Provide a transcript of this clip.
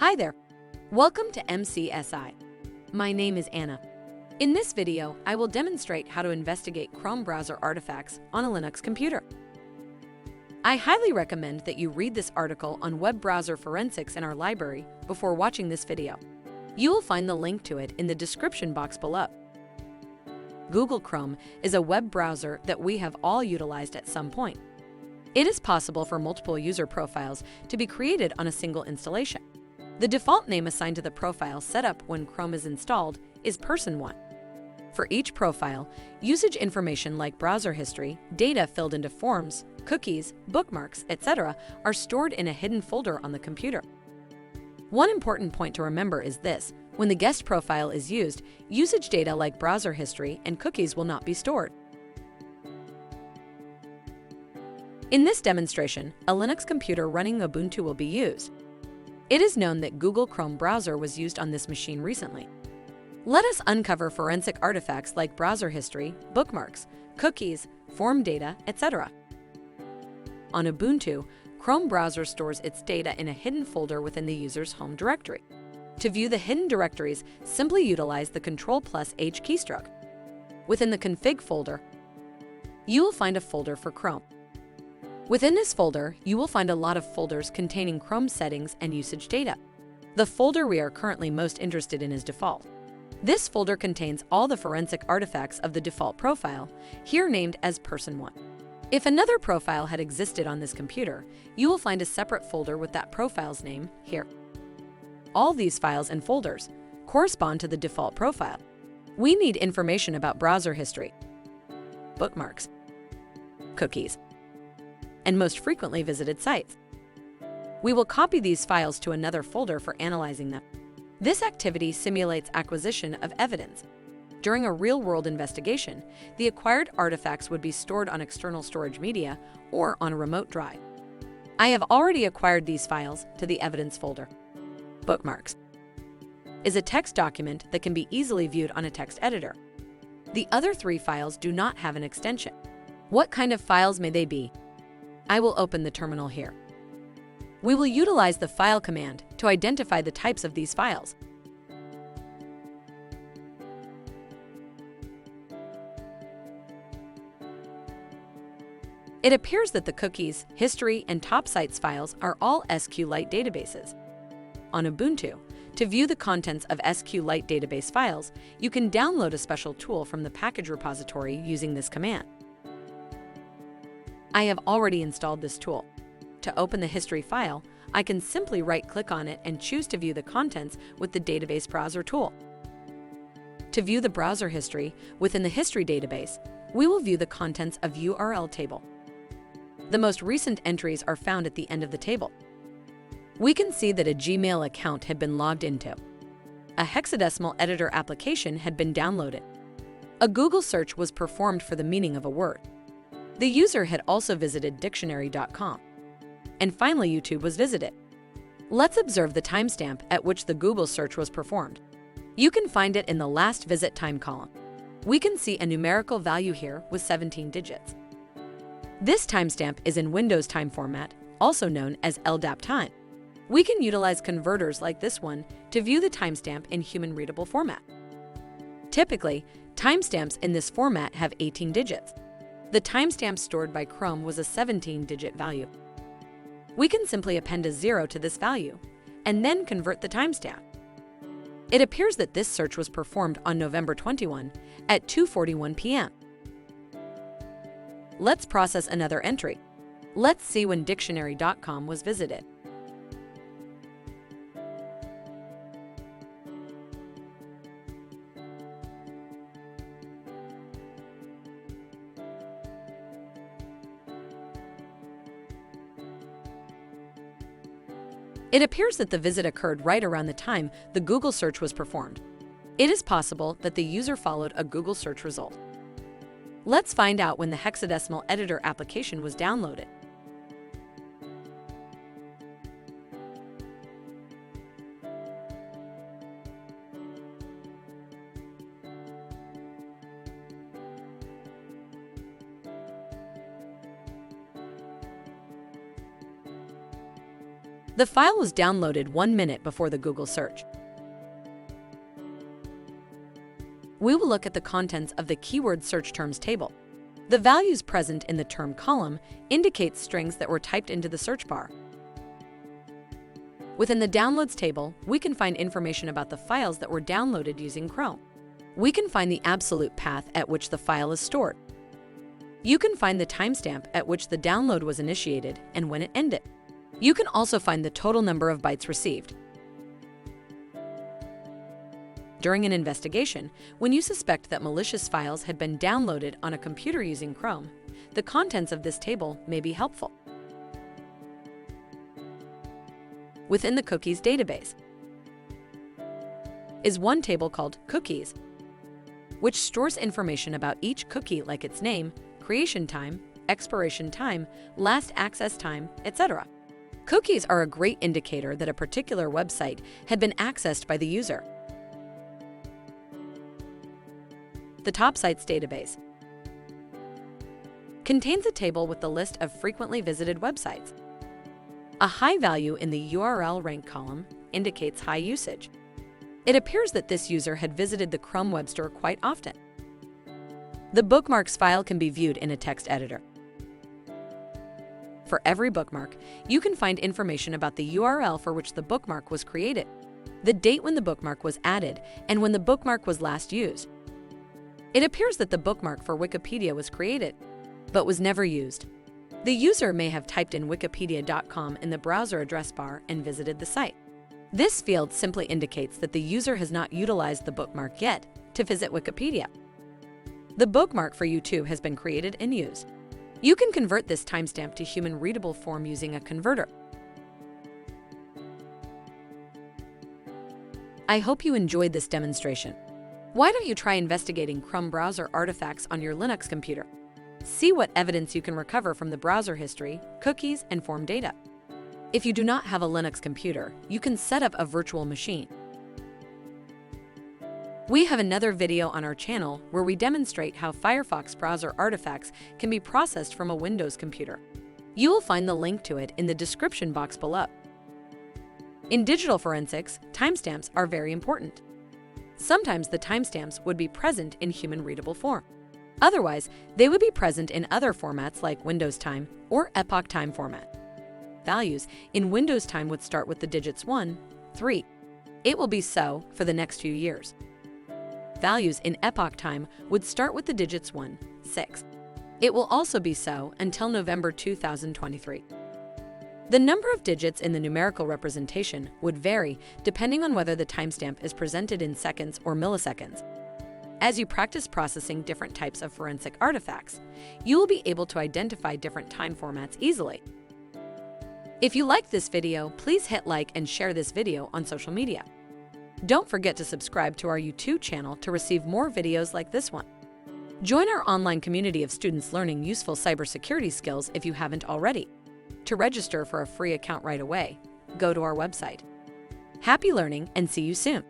Hi there. Welcome to MCSI. My name is Anna. In this video, I will demonstrate how to investigate Chrome browser artifacts on a Linux computer. I highly recommend that you read this article on web browser forensics in our library before watching this video. You will find the link to it in the description box below. Google Chrome is a web browser that we have all utilized at some point. It is possible for multiple user profiles to be created on a single installation. The default name assigned to the profile set up when Chrome is installed is Person1. For each profile, usage information like browser history, data filled into forms, cookies, bookmarks, etc. are stored in a hidden folder on the computer. One important point to remember is this: when the guest profile is used, usage data like browser history and cookies will not be stored. In this demonstration, a Linux computer running Ubuntu will be used. It is known that Google Chrome browser was used on this machine recently. Let us uncover forensic artifacts like browser history, bookmarks, cookies, form data, etc. On Ubuntu, Chrome browser stores its data in a hidden folder within the user's home directory. To view the hidden directories, simply utilize the Ctrl+H keystroke. Within the config folder, you will find a folder for Chrome. Within this folder, you will find a lot of folders containing Chrome settings and usage data. The folder we are currently most interested in is default. This folder contains all the forensic artifacts of the default profile, here named as Person1. If another profile had existed on this computer, you will find a separate folder with that profile's name here. All these files and folders correspond to the default profile. We need information about browser history, bookmarks, cookies, and most frequently visited sites. We will copy these files to another folder for analyzing them. This activity simulates acquisition of evidence. During a real-world investigation, the acquired artifacts would be stored on external storage media or on a remote drive. I have already acquired these files to the evidence folder. Bookmarks is a text document that can be easily viewed on a text editor. The other three files do not have an extension. What kind of files may they be? I will open the terminal here. We will utilize the file command to identify the types of these files. It appears that the cookies, history, and top sites files are all SQLite databases. On Ubuntu, to view the contents of SQLite database files, you can download a special tool from the package repository using this command. I have already installed this tool. To open the history file, I can simply right-click on it and choose to view the contents with the database browser tool. To view the browser history within the history database, we will view the contents of URL table. The most recent entries are found at the end of the table. We can see that a Gmail account had been logged into. A hexadecimal editor application had been downloaded. A Google search was performed for the meaning of a word. The user had also visited dictionary.com. And finally, YouTube was visited. Let's observe the timestamp at which the Google search was performed. You can find it in the last visit time column. We can see a numerical value here with 17 digits. This timestamp is in Windows time format, also known as LDAP time. We can utilize converters like this one to view the timestamp in human-readable format. Typically, timestamps in this format have 18 digits. The timestamp stored by Chrome was a 17-digit value. We can simply append a 0 to this value and then convert the timestamp. It appears that this search was performed on November 21 at 2:41 p.m. Let's process another entry. Let's see when dictionary.com was visited. It appears that the visit occurred right around the time the Google search was performed. It is possible that the user followed a Google search result. Let's find out when the hexadecimal editor application was downloaded. The file was downloaded 1 minute before the Google search. We will look at the contents of the keyword search terms table. The values present in the term column indicate strings that were typed into the search bar. Within the downloads table, we can find information about the files that were downloaded using Chrome. We can find the absolute path at which the file is stored. You can find the timestamp at which the download was initiated and when it ended. You can also find the total number of bytes received. During an investigation, when you suspect that malicious files had been downloaded on a computer using Chrome, the contents of this table may be helpful. Within the cookies database is one table called Cookies, which stores information about each cookie like its name, creation time, expiration time, last access time, etc. Cookies are a great indicator that a particular website had been accessed by the user. The Top Sites database contains a table with the list of frequently visited websites. A high value in the URL rank column indicates high usage. It appears that this user had visited the Chrome web store quite often. The Bookmarks file can be viewed in a text editor. For every bookmark, you can find information about the URL for which the bookmark was created, the date when the bookmark was added, and when the bookmark was last used. It appears that the bookmark for Wikipedia was created, but was never used. The user may have typed in wikipedia.com in the browser address bar and visited the site. This field simply indicates that the user has not utilized the bookmark yet to visit Wikipedia. The bookmark for YouTube has been created and used. You can convert this timestamp to human-readable form using a converter. I hope you enjoyed this demonstration. Why don't you try investigating Chrome browser artifacts on your Linux computer? See what evidence you can recover from the browser history, cookies, and form data. If you do not have a Linux computer, you can set up a virtual machine. We have another video on our channel where we demonstrate how Firefox browser artifacts can be processed from a Windows computer. You will find the link to it in the description box below. In digital forensics, timestamps are very important. Sometimes the timestamps would be present in human-readable form. Otherwise, they would be present in other formats like Windows time or Epoch time format. Values in Windows time would start with the digits 1, 3. It will be so for the next few years. Values in Epoch time would start with the digits 1, 6. It will also be so until November 2023. The number of digits in the numerical representation would vary depending on whether the timestamp is presented in seconds or milliseconds. As you practice processing different types of forensic artifacts, you will be able to identify different time formats easily. If you liked this video, please hit like and share this video on social media. Don't forget to subscribe to our YouTube channel to receive more videos like this one. Join our online community of students learning useful cybersecurity skills if you haven't already. To register for a free account right away, go to our website. Happy learning and see you soon!